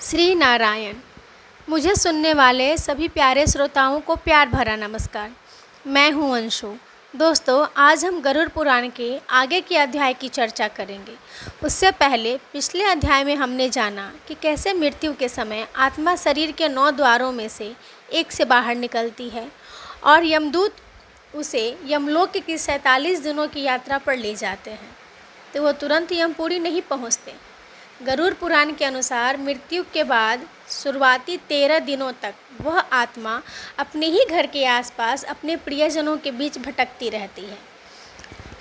श्री नारायण। मुझे सुनने वाले सभी प्यारे श्रोताओं को प्यार भरा नमस्कार। मैं हूं अंशु। दोस्तों, आज हम गरुड़ पुराण के आगे के अध्याय की चर्चा करेंगे। उससे पहले पिछले अध्याय में हमने जाना कि कैसे मृत्यु के समय आत्मा शरीर के 9 द्वारों में से एक से बाहर निकलती है और यमदूत उसे यमलोक की 47 दिनों की यात्रा पर ले जाते हैं, तो वह तुरंत यमपुरी नहीं पहुँचते। गरुड़ पुराण के अनुसार मृत्यु के बाद शुरुआती 13 दिनों तक वह आत्मा अपने ही घर के आसपास अपने प्रियजनों के बीच भटकती रहती है।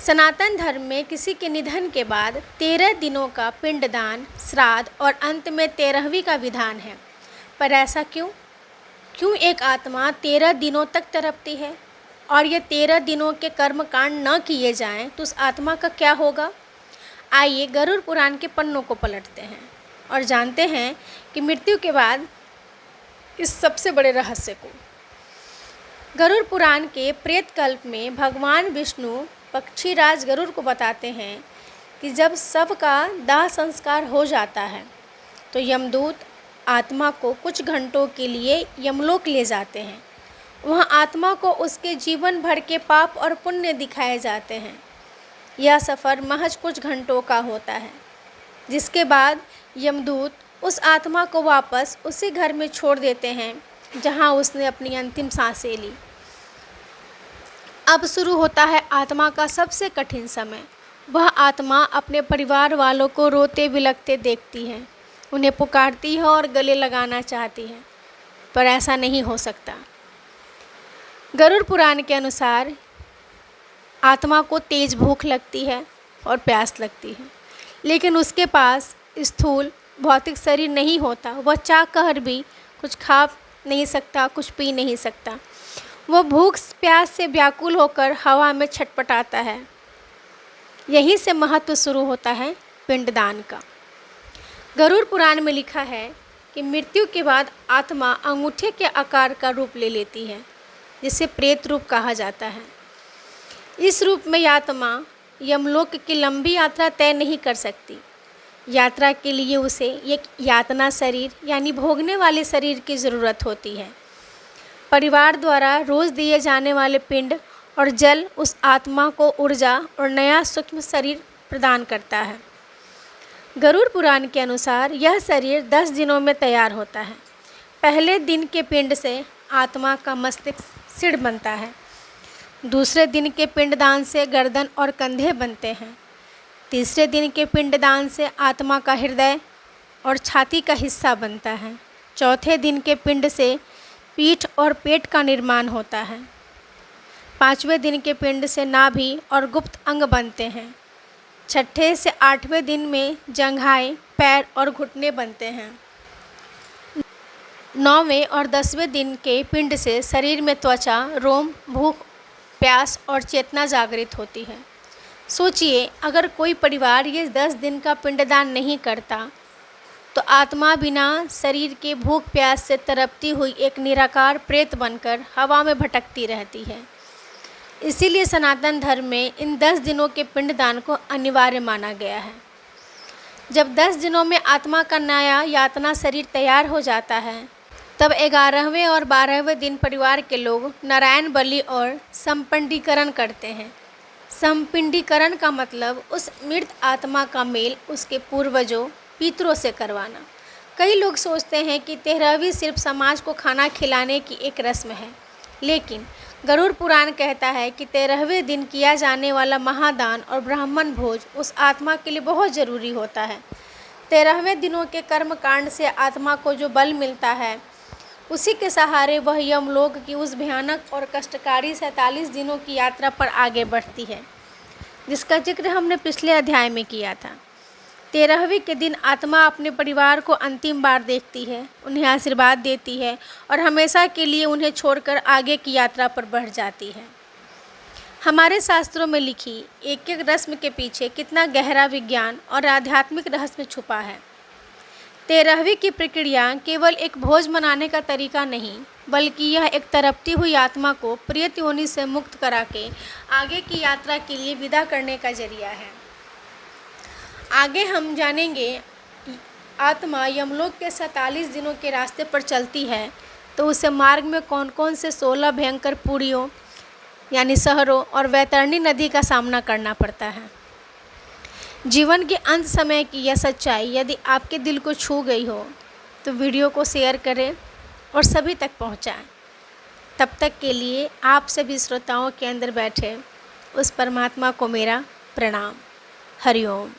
सनातन धर्म में किसी के निधन के बाद 13 दिनों का पिंडदान, श्राद्ध और अंत में 13वीं का विधान है। पर ऐसा क्यों एक आत्मा 13 दिनों तक तड़पती है? और ये 13 दिनों के कर्म कांड न किए जाएं तो उस आत्मा का क्या होगा? आइए गरुड़ पुराण के पन्नों को पलटते हैं और जानते हैं कि मृत्यु के बाद इस सबसे बड़े रहस्य को। गरुड़ पुराण के प्रेत कल्प में भगवान विष्णु पक्षीराज गरुड़ को बताते हैं कि जब शव का दाह संस्कार हो जाता है तो यमदूत आत्मा को कुछ घंटों के लिए यमलोक ले जाते हैं। वहाँ आत्मा को उसके जीवन भर के पाप और पुण्य दिखाए जाते हैं। यह सफ़र महज कुछ घंटों का होता है, जिसके बाद यमदूत उस आत्मा को वापस उसी घर में छोड़ देते हैं जहां उसने अपनी अंतिम सांसें ली। अब शुरू होता है आत्मा का सबसे कठिन समय। वह आत्मा अपने परिवार वालों को रोते बिलखते देखती है, उन्हें पुकारती है और गले लगाना चाहती है, पर ऐसा नहीं हो सकता। गरुड़ पुराण के अनुसार आत्मा को तेज भूख लगती है और प्यास लगती है, लेकिन उसके पास स्थूल भौतिक शरीर नहीं होता। वह चाह कर भी कुछ खा नहीं सकता, कुछ पी नहीं सकता। वह भूख प्यास से व्याकुल होकर हवा में छटपटाता है। यहीं से महत्व शुरू होता है पिंडदान का। गरुड़ पुराण में लिखा है कि मृत्यु के बाद आत्मा अंगूठे के आकार का रूप ले लेती है, जिसे प्रेत रूप कहा जाता है। इस रूप में आत्मा यमलोक की लंबी यात्रा तय नहीं कर सकती। यात्रा के लिए उसे एक यातना शरीर यानी भोगने वाले शरीर की ज़रूरत होती है। परिवार द्वारा रोज़ दिए जाने वाले पिंड और जल उस आत्मा को ऊर्जा और नया सूक्ष्म शरीर प्रदान करता है। गरुड़ पुराण के अनुसार यह शरीर 10 दिनों में तैयार होता है। पहले दिन के पिंड से आत्मा का मस्तिष्क सिर बनता है। दूसरे दिन के पिंडदान से गर्दन और कंधे बनते हैं। तीसरे दिन के पिंडदान से आत्मा का हृदय और छाती का हिस्सा बनता है। चौथे दिन के पिंड से पीठ और पेट का निर्माण होता है। 5वें दिन के पिंड से नाभि और गुप्त अंग बनते हैं। 6ठे से 8वें दिन में जंघाएं, पैर और घुटने बनते हैं। 9वें और 10वें दिन के पिंड से शरीर में त्वचा, रोम, भूख, प्यास और चेतना जागृत होती है। सोचिए, अगर कोई परिवार ये 10 दिन का पिंडदान नहीं करता तो आत्मा बिना शरीर के भूख प्यास से तड़पती हुई एक निराकार प्रेत बनकर हवा में भटकती रहती है। इसीलिए सनातन धर्म में इन 10 दिनों के पिंडदान को अनिवार्य माना गया है। जब 10 दिनों में आत्मा का नया यातना शरीर तैयार हो जाता है, तब 11वें और 12वें दिन परिवार के लोग नारायण बलि और संपिंडीकरण करते हैं। संपिंडीकरण का मतलब उस मृत आत्मा का मेल उसके पूर्वजों, पितरों से करवाना। कई लोग सोचते हैं कि 13वीं सिर्फ समाज को खाना खिलाने की एक रस्म है, लेकिन गरुड़ पुराण कहता है कि 13वें दिन किया जाने वाला महादान और ब्राह्मण भोज उस आत्मा के लिए बहुत ज़रूरी होता है। 13वें दिनों के कर्म कांड से आत्मा को जो बल मिलता है, उसी के सहारे वह यमलोक की उस भयानक और कष्टकारी 47 दिनों की यात्रा पर आगे बढ़ती है, जिसका जिक्र हमने पिछले अध्याय में किया था। 13वीं के दिन आत्मा अपने परिवार को अंतिम बार देखती है, उन्हें आशीर्वाद देती है और हमेशा के लिए उन्हें छोड़कर आगे की यात्रा पर बढ़ जाती है। हमारे शास्त्रों में लिखी एक एक रस्म के पीछे कितना गहरा विज्ञान और आध्यात्मिक रहस्य छुपा है। 13वीं की प्रक्रिया केवल एक भोज मनाने का तरीका नहीं, बल्कि यह एक तड़पती हुई आत्मा को प्रेत योनि से मुक्त करा के आगे की यात्रा के लिए विदा करने का जरिया है। आगे हम जानेंगे आत्मा यमलोक के 47 दिनों के रास्ते पर चलती है तो उसे मार्ग में कौन कौन से 16 भयंकर पुरियों यानी शहरों और वैतरणी नदी का सामना करना पड़ता है। जीवन के अंत समय की यह सच्चाई यदि आपके दिल को छू गई हो तो वीडियो को शेयर करें और सभी तक पहुंचाएं। तब तक के लिए आप सभी श्रोताओं के अंदर बैठे उस परमात्मा को मेरा प्रणाम। हरिओम।